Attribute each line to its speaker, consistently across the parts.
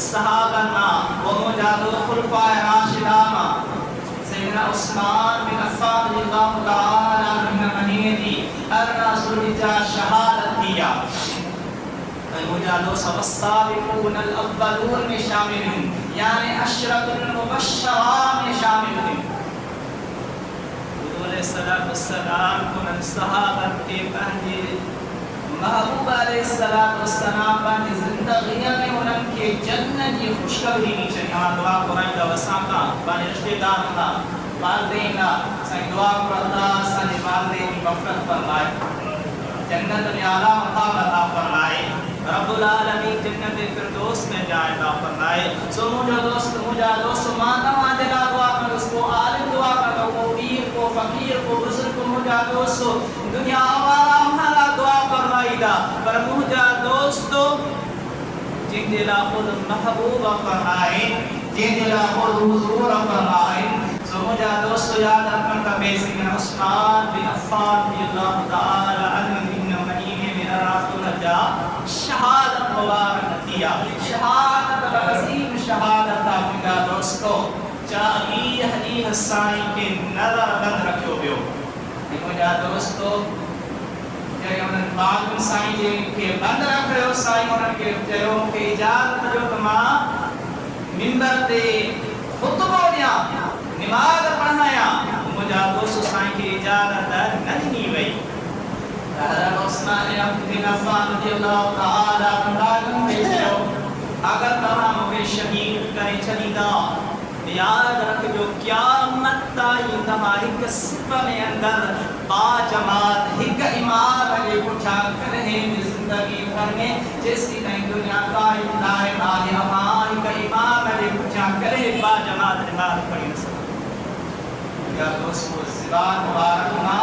Speaker 1: صحابہ و مجاد خلفائے راشدہ سیدنا عثمان بن عفان رضی اللہ تعالی عنہ منیتی الرسول جا شہادت دیا المجادلون والسابقون الاولون میں شامل ہیں یعنی عشرۃ المبشرین میں شامل ہیں حضور صلی اللہ علیہ وسلم کو صحابت کے پہنجے محبوب علیہ السلام پہنجے زندگی میں انہوں کے جنت کی خوشخبری نہیں چاہیے ہاں دعا قرآن کا وساقہ پہنجے رشتے دار کا والدین کا سائیں دعا پر اللہ سائیں والدین کی مغفرت فرمائے جنت میں اعلیٰ مقام عطا فرمائے رب العالمین جنت فردوس میں جائے عطا فرمائے سو مجھا دوست ماتا ماجلہ دعا کر اس کو عالم دعا کر کو پیر کو فقیر کو بزرگ کو مجھا دوست دنیا آوارا محلہ دعا فرمائی دا پر مجھا دوست جن دلا خود محبوب فرمائے جن دلا خود حضور فرمائے سو مجھا دوست یاد رکھن کا بیسک عثمان بن عفان رضی اللہ تعالی عنہ شہادت مبارک دیا شہادت عظیم شہادت مجھا دوستو چاہیے حدیث سائیں کے نظر بند رکھو بیو مجھا دوستو جائے انہوں باغ سائیں کے بند رکھ رہے ہو سائیں انہوں کے جائے کے اجازت جو تمہا منبر دے خطبوں دیا نماز پڑھایا مجھا دوستو سائیں کی اجازت نہیں ہوئی حضرت عثمان بن عفان رضی اللہ تعالی عنہ بیچو اگر تمام کے شہید کرے چلی دا یاد رکھ جو قیامت تائی تمہاری قصبہ میں اندر با جماعت ہک امام علی پچھا کرے زندگی بھر میں جس کی نہیں دنیا کا دائم آلی ہماری کا امام علی پچھا کرے با جماعت نماز پڑھی نسل یا دوست کو زبان مبارکنا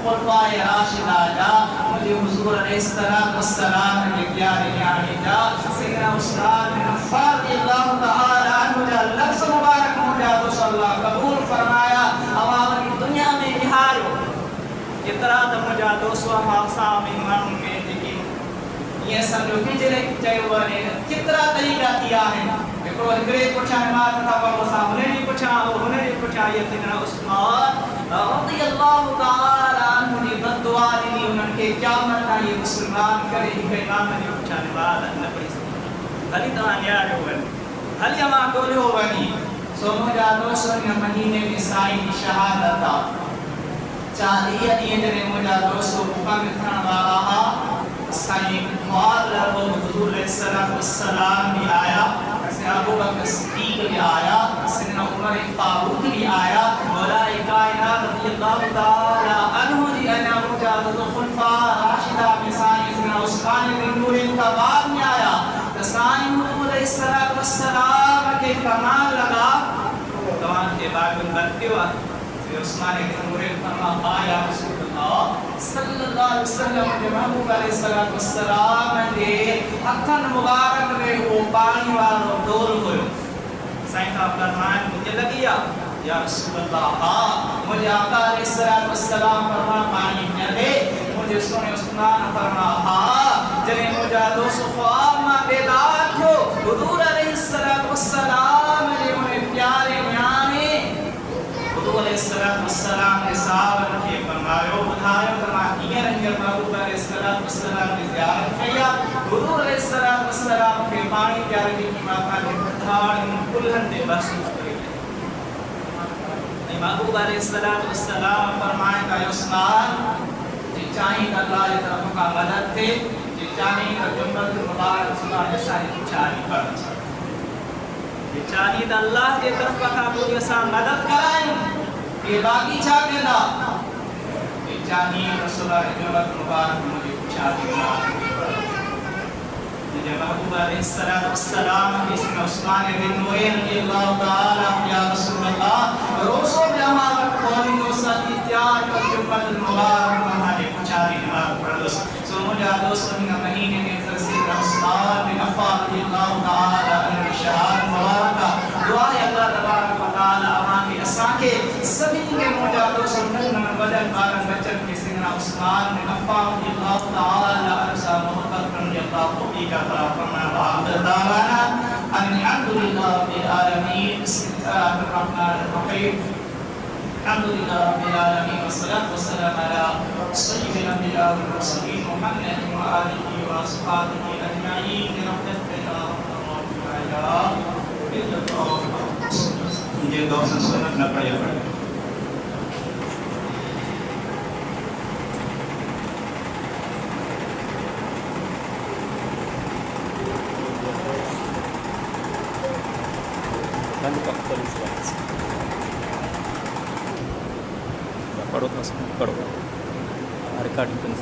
Speaker 1: خلفائے راشدہ جا مجھے حضور علیہ السلام کے پیارے نیانے جا سیدنا عثمان بن عفان رضی اللہ تعالی عنہ جا لفظ مبارک مجھا دوست اللہ قبول فرمایا عوام دنیا میں نہارو اترا دا مجھا دوست ہم آسام امام میں لیکن یہ سمجھو ہجرے چاہے ہوا نے کتنا طریقہ دیا ہے ایکڑو ہجرے پوچھا نماز تھا پر وہ سامنے نہیں پوچھا انہیں نہیں پوچھا یہ سیدنا عثمان رضی اللہ تعالی عنہ نے بد دعا دی انہوں کے قیامت کا یہ مسلمان کرے ہی کہ امام نے اٹھانے والا نہ پڑی حلی تمہاں نیار ہو گنی حلی ہماں کول ہو گنی سو مجھا دوستوں نے مہینے میں سائی کی شہادت تھا چاہیے دیئے جنہیں مجھا دوستوں مقام اتنا والا سائی خواد لربو حضور علیہ السلام بھی آیا ابو بکر صدیق بھی آیا سیدنا عمر فاروق بھی آیا مولا کائنات رضی اللہ تعالی عنہ دی انا مجاہد خلفاء راشدہ میں سائیں سیدنا عثمان بن نور کا بعد میں آیا سائیں حضور علیہ السلام کے کمال لگا کمان کے بعد بنتے ہوا عثمان بن نور فرما آیا رسول اللہ صلی اللہ علیہ وسلم کے محبوب علیہ السلام دے ہتھن مبارک میں وہ پانی والو دور ہوئے سائیں کا فرمان مجھے لگیا یا رسول اللہ مجھے آقا علیہ السلام فرما پانی میں دے مجھے سنے عثمان فرما جنہیں مجھے دوست خواب ماں بیدار ہو حضور علیہ السلام نے انہیں پیارے نیانے حضور علیہ السلام نے صحابہ کے فرمایو بدھائیو فرمائیے رنگل محبوب علیہ السلام کی زیارت کیا حضور علیہ السلام کے پانی پیارے کی ماتا کے بدھائیو کلہن دے محسوس کرے محبوب علیہ السلام فرمائے کہ عثمان جی چاہیں کہ اللہ علیہ طرف کا مدد تھے جی چاہیں کہ جنبت مبارک صلی جیسا ہی چاہی پڑھ جی چاہیں کہ اللہ کے طرف کا قابل جیسا مدد کرائیں یہ باقی چاہتے دا جی چاہیں رسول اللہ جنبت مبارک مجھے چاہی پڑھ جی محبوب علیہ السلام اسم عثمان بن نور رضی اللہ تعالی یا رسول اللہ روسو جماعت قولی نوسط اتیار کا جنبت المبارک ہمارے پچھاری نماز پڑھ سو مجھا دوستوں نے مہینے میں ترسیل عثمان بن عفان رضی اللہ تعالی عنہ شہاد مبارکہ دعا ہے اللہ تبارک و تعالی امان کے اساں کے سبھی کے مجھا دوستوں نے بدل بارن بچن کے سنگنا عثمان بن عفان رضی اللہ تعالی عنہ محبت کرنے اللہ کو بھی کا فرمایا وعبد دعوانا ان الرحمن الرحيم الحمد لله رب العالمين والصلاة والسلام على سيد الأنبياء والمرسلين محمد وآله وأصحابه أجمعين برحمتك يا أرحم الراحمين. Hindi daw sa sunod na prayer.
Speaker 2: Nanti Pak tulis Parut mas parut. Recording kan.